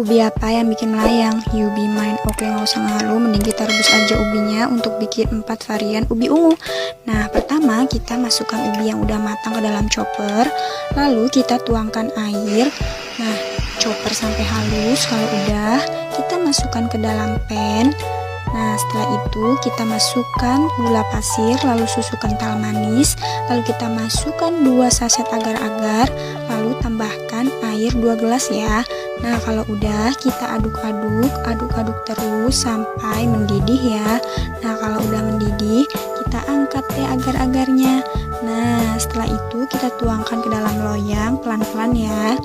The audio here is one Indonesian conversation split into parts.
Ubi apa yang bikin melayang? Ubi main. Oke, nggak usah ngalu, mending kita rebus aja ubinya untuk bikin 4 varian ubi ungu. Nah, pertama kita masukkan ubi yang udah matang ke dalam chopper, lalu kita tuangkan air. Nah, chopper sampai halus. Kalau udah, kita masukkan ke dalam pan. Nah, setelah itu kita masukkan gula pasir, lalu susu kental manis, lalu kita masukkan 2 saset agar-agar, lalu tambahkan air 2 gelas ya. Nah, kalau udah kita aduk-aduk terus sampai mendidih ya. Nah, kalau udah mendidih, kita angkat deh agar-agarnya. Nah, setelah itu kita tuangkan ke dalam loyang pelan-pelan ya.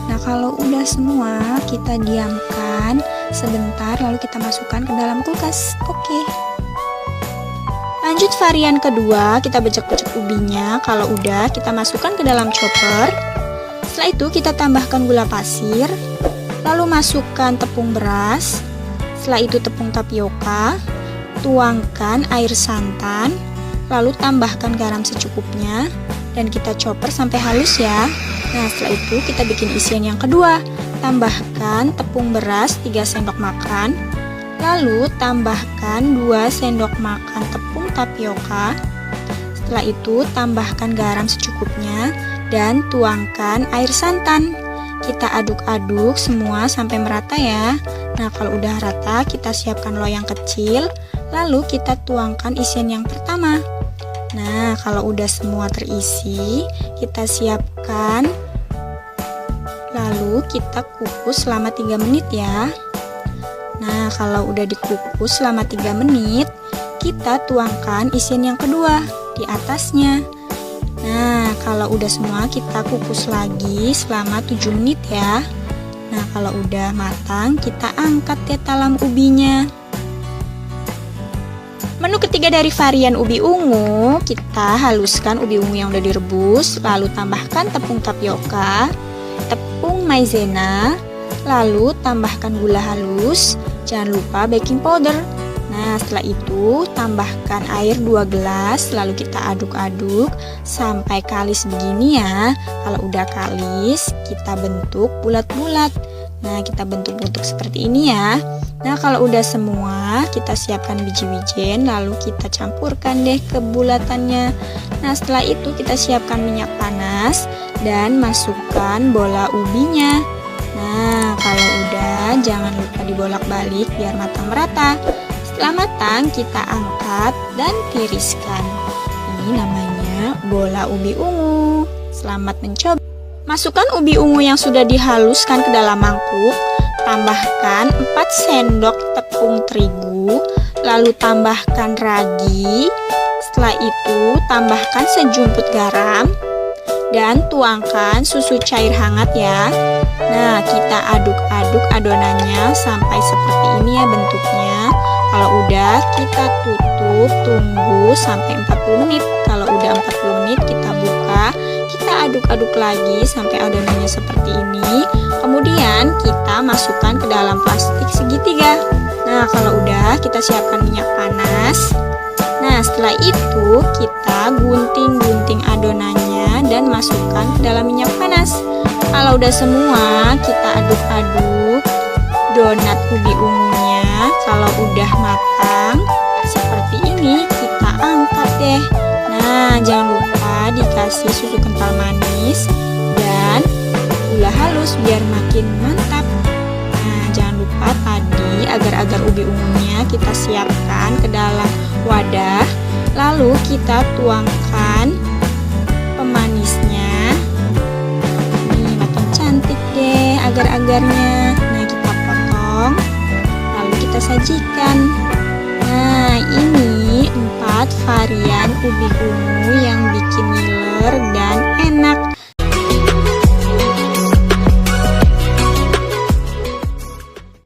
Nah, kalau udah semua, kita diamkan sebentar lalu kita masukkan ke dalam kulkas. Oke. Lanjut varian kedua, kita becek-becek ubinya. Kalau udah, kita masukkan ke dalam chopper. Setelah itu kita tambahkan gula pasir, lalu masukkan tepung beras. Setelah itu tepung tapioka, tuangkan air santan, lalu tambahkan garam secukupnya dan kita chopper sampai halus ya. Nah, setelah itu kita bikin isian yang kedua. Tambahkan tepung beras 3 sendok makan, lalu tambahkan 2 sendok makan tepung tapioka. Setelah itu tambahkan garam secukupnya dan tuangkan air santan. Kita aduk-aduk semua sampai merata ya. Nah, kalau udah rata, kita siapkan loyang kecil, lalu kita tuangkan isian yang pertama. Nah, kalau udah semua terisi, kita siapkan, lalu kita kukus selama 3 menit ya. Nah, kalau udah dikukus selama 3 menit, kita tuangkan isian yang kedua di atasnya. Nah, kalau udah semua, kita kukus lagi selama 7 menit ya. Nah, kalau udah matang, kita angkat ya talam ubinya. Menu ketiga dari varian ubi ungu, kita haluskan ubi ungu yang udah direbus, lalu tambahkan tepung tapioka, tepung maizena, lalu tambahkan gula halus, jangan lupa baking powder. Nah, setelah itu tambahkan air 2 gelas, lalu kita aduk-aduk sampai kalis begini ya. Kalau udah kalis, kita bentuk bulat-bulat. Nah, kita bentuk-bentuk seperti ini ya. Nah, kalau udah semua, kita siapkan biji wijen, lalu kita campurkan deh ke bulatannya. Nah, setelah itu kita siapkan minyak panas dan masukkan bola ubinya. Nah, kalau udah, jangan lupa dibolak-balik biar matang merata. Setelah matang, kita angkat dan tiriskan. Ini namanya bola ubi ungu. Selamat mencoba. Masukkan ubi ungu yang sudah dihaluskan ke dalam mangkuk. Tambahkan 4 sendok tepung terigu, lalu tambahkan ragi. Setelah itu, tambahkan sejumput garam dan tuangkan susu cair hangat ya. Nah, kita aduk-aduk adonannya sampai seperti ini ya bentuknya. Kalau udah, kita tutup, tunggu sampai 40 menit. Kalau udah 40 menit, kita buka. Kita aduk-aduk lagi sampai adonannya seperti ini. Kemudian kita masukkan ke dalam plastik segitiga. Nah, kalau udah, kita siapkan minyak panas. Nah, setelah itu kita gunting-gunting adonannya dan masukkan ke dalam minyak panas. Kalau udah semua, kita aduk-aduk donat ubi ungunya. Kalau udah matang seperti ini, kita angkat deh. Nah, jangan lupa dikasih susu kental manis dan gula halus biar makin mantap. Nah, jangan lupa tadi agar-agar ubi ungunya kita siapkan ke dalam wadah, lalu kita tuangkan pemanisnya. Nih, makin cantik deh agar-agarnya. Nah, kita potong, lalu kita sajikan. Nah, ini 4 varian ubi ungu yang bikin ngiler dan enak.